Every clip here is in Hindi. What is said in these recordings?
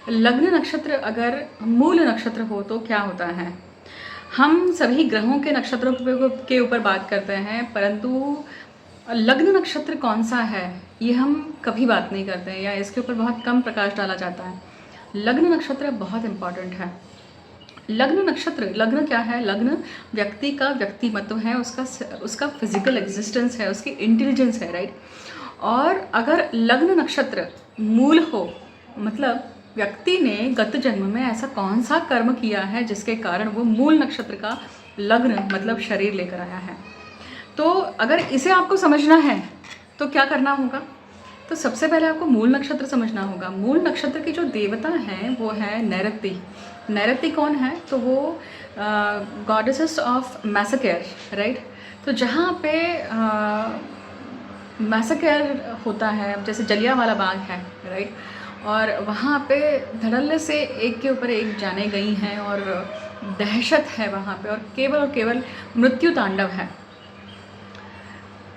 लग्न नक्षत्र अगर मूल नक्षत्र हो तो क्या होता है। हम सभी ग्रहों के नक्षत्रों के ऊपर बात करते हैं, परंतु लग्न नक्षत्र कौन सा है ये हम कभी बात नहीं करते हैं या इसके ऊपर बहुत कम प्रकाश डाला जाता है। लग्न नक्षत्र बहुत इम्पॉर्टेंट है। लग्न नक्षत्र, लग्न क्या है? लग्न व्यक्ति का व्यक्तिमत्व है, उसका फिजिकल एग्जिस्टेंस है, उसकी इंटेलिजेंस है, राइट। और अगर लग्न नक्षत्र मूल हो, मतलब व्यक्ति ने गत जन्म में ऐसा कौन सा कर्म किया है जिसके कारण वो मूल नक्षत्र का लग्न मतलब शरीर लेकर आया है। तो अगर इसे आपको समझना है तो क्या करना होगा? तो सबसे पहले आपको मूल नक्षत्र समझना होगा। मूल नक्षत्र की जो देवता हैं वो है नैऋति। नैऋति कौन है? तो वो गॉडेसेस ऑफ मैसेकेर, राइट। तो जहाँ पे मैसेकेर होता है, जैसे जलियांवाला बाग है, राइट, और वहाँ पे धड़ल्ले से एक के ऊपर एक जाने गई हैं और दहशत है वहाँ पे, और केवल मृत्यु तांडव है।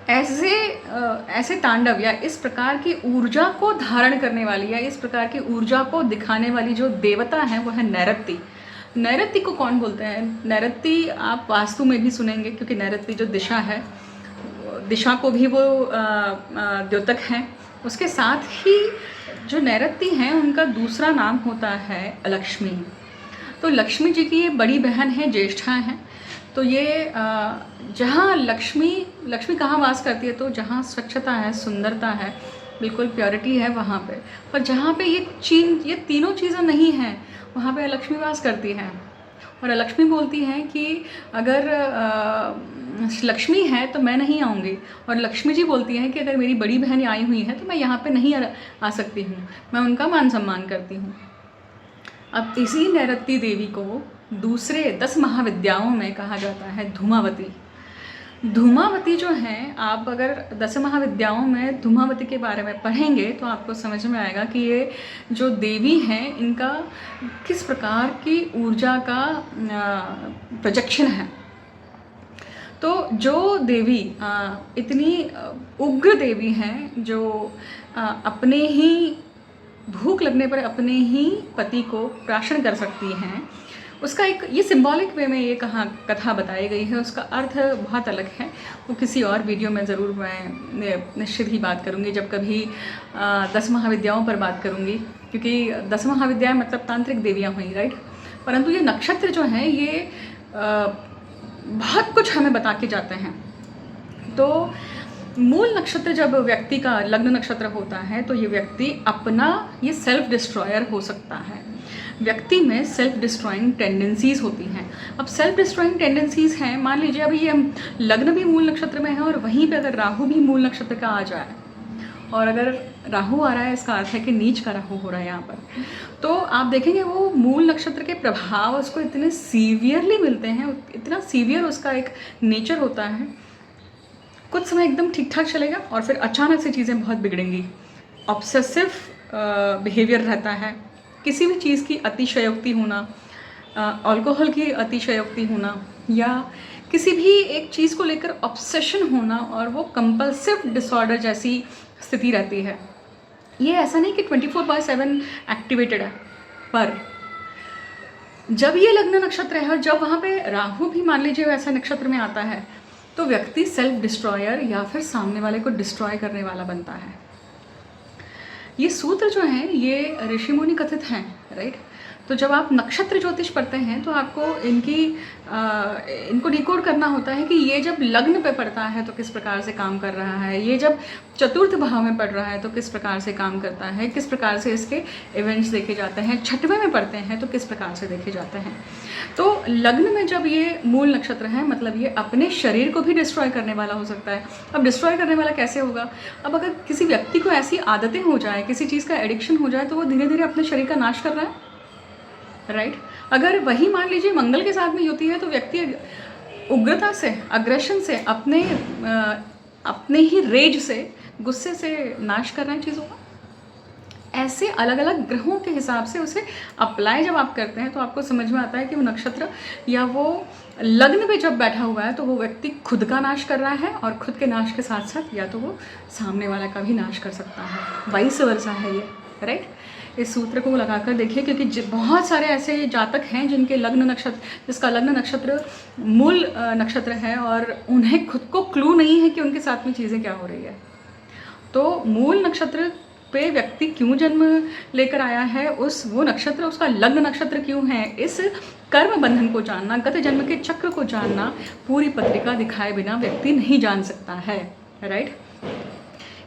ऐसे तांडव या इस प्रकार की ऊर्जा को धारण करने वाली या इस प्रकार की ऊर्जा को दिखाने वाली जो देवता है वो है नैऋति। नैऋति को कौन बोलते हैं? नैऋति आप वास्तु में भी सुनेंगे, क्योंकि नैऋति जो दिशा है, दिशा को भी वो द्योतक हैं। उसके साथ ही जो नैऋति हैं उनका दूसरा नाम होता है लक्ष्मी। तो लक्ष्मी जी की ये बड़ी बहन है, ज्येष्ठा हैं। तो ये जहाँ लक्ष्मी कहाँ वास करती है? तो जहाँ स्वच्छता है, सुंदरता है, बिल्कुल प्योरिटी है वहाँ पे। पर जहाँ पे ये तीनों चीज़ें नहीं हैं वहाँ पे लक्ष्मी वास करती है। और लक्ष्मी बोलती हैं कि अगर लक्ष्मी है तो मैं नहीं आऊँगी, और लक्ष्मी जी बोलती हैं कि अगर मेरी बड़ी बहन आई हुई है तो मैं यहाँ पे नहीं आ सकती हूँ, मैं उनका मान सम्मान करती हूँ। अब इसी नैऋति देवी को दूसरे 10 महाविद्याओं में कहा जाता है धूमावती। धूमावती जो हैं, आप अगर 10 महाविद्याओं में धूमावती के बारे में पढ़ेंगे तो आपको समझ में आएगा कि ये जो देवी हैं इनका किस प्रकार की ऊर्जा का प्रोजेक्शन है। तो जो देवी इतनी उग्र देवी हैं, जो अपने ही भूख लगने पर अपने ही पति को प्राशन कर सकती हैं, उसका एक ये सिंबॉलिक वे में ये कथा बताई गई है। उसका अर्थ बहुत अलग है, वो किसी और वीडियो में ज़रूर मैं निश्चित ही बात करूँगी, जब कभी 10 महाविद्याओं पर बात करूँगी, क्योंकि 10 महाविद्याएँ मतलब तांत्रिक देवियाँ हुई, राइट। परंतु ये नक्षत्र जो हैं ये बहुत कुछ हमें बता के जाते हैं। तो मूल नक्षत्र जब व्यक्ति का लग्न नक्षत्र होता है तो ये व्यक्ति अपना ये सेल्फ डिस्ट्रॉयर हो सकता है। व्यक्ति में सेल्फ डिस्ट्रॉइंग टेंडेंसीज़ होती हैं। अब सेल्फ डिस्ट्रॉइंग टेंडेंसीज़ हैं, मान लीजिए अभी ये लग्न भी मूल नक्षत्र में है और वहीं पे अगर राहु भी मूल नक्षत्र का आ जाए, और अगर राहु आ रहा है इसका अर्थ है कि नीच का राहु हो रहा है यहाँ पर, तो आप देखेंगे वो मूल नक्षत्र के प्रभाव उसको इतने सीवियरली मिलते हैं, इतना सीवियर उसका एक नेचर होता है। कुछ समय एकदम ठीक ठाक चलेगा और फिर अचानक से चीज़ें बहुत बिगड़ेंगी। ऑब्सेसिव बिहेवियर रहता है, किसी भी चीज़ की अतिशयोक्ति होना, अल्कोहल की अतिशयोक्ति होना, या किसी भी एक चीज़ को लेकर ऑब्सेशन होना, और वो कंपल्सिव डिसऑर्डर जैसी स्थिति रहती है। ये ऐसा नहीं कि 24/7 एक्टिवेटेड है, पर जब ये लग्न नक्षत्र है और जब वहाँ पे राहु भी मान लीजिए ऐसा नक्षत्र में आता है तो व्यक्ति सेल्फ डिस्ट्रॉयर या फिर सामने वाले को डिस्ट्रॉय करने वाला बनता है। ये सूत्र जो हैं ये ऋषि मुनि कथित हैं, राइट। तो जब आप नक्षत्र ज्योतिष पढ़ते हैं तो आपको इनको डिकोड करना होता है कि ये जब लग्न पे पड़ता है तो किस प्रकार से काम कर रहा है, ये जब चतुर्थ भाव में पड़ रहा है तो किस प्रकार से काम करता है, किस प्रकार से इसके इवेंट्स देखे जाते हैं, छठवें में पढ़ते हैं तो किस प्रकार से देखे जाते हैं। तो लग्न में जब ये मूल नक्षत्र है, मतलब ये अपने शरीर को भी डिस्ट्रॉय करने वाला हो सकता है। अब डिस्ट्रॉय करने वाला कैसे होगा? अब अगर किसी व्यक्ति को ऐसी आदतें हो जाए, किसी चीज़ का एडिक्शन हो जाए, तो वो धीरे धीरे अपने शरीर का नाश कर रहा है, राइट। अगर वही मान लीजिए मंगल के साथ में होती है तो व्यक्ति उग्रता से, अग्रेशन से, अपने ही रेज से, गुस्से से नाश कर रहे हैं चीज़ों का। ऐसे अलग अलग ग्रहों के हिसाब से उसे अप्लाई जब आप करते हैं तो आपको समझ में आता है कि वो नक्षत्र या वो लग्न पे जब बैठा हुआ है तो वो व्यक्ति खुद का नाश कर रहा है, और खुद के नाश के साथ साथ या तो वो सामने वाला का भी नाश कर सकता है, वाइस वर्सा है ये, राइट। इस सूत्र को लगाकर देखिए, क्योंकि बहुत सारे ऐसे जातक हैं जिनके लग्न नक्षत्र, जिसका लग्न नक्षत्र मूल नक्षत्र है और उन्हें खुद को क्लू नहीं है कि उनके साथ में चीज़ें क्या हो रही है। तो मूल नक्षत्र पे व्यक्ति क्यों जन्म लेकर आया है, वो नक्षत्र, उसका लग्न नक्षत्र क्यों है, इस कर्म बंधन को जानना, गत जन्म के चक्र को जानना पूरी पत्रिका दिखाए बिना व्यक्ति नहीं जान सकता है, राइट।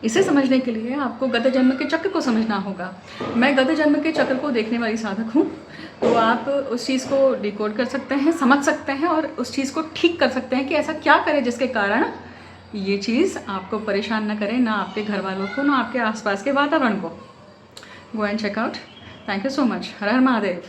इसे समझने के लिए आपको गत जन्म के चक्र को समझना होगा। मैं गत जन्म के चक्र को देखने वाली साधक हूँ, तो आप उस चीज़ को डिकोड कर सकते हैं, समझ सकते हैं और उस चीज़ को ठीक कर सकते हैं कि ऐसा क्या करें जिसके कारण ये चीज़ आपको परेशान ना करे, ना आपके घर वालों को, ना आपके आसपास के वातावरण को। Go and check out. Thank you so much. Har Har Mahadev.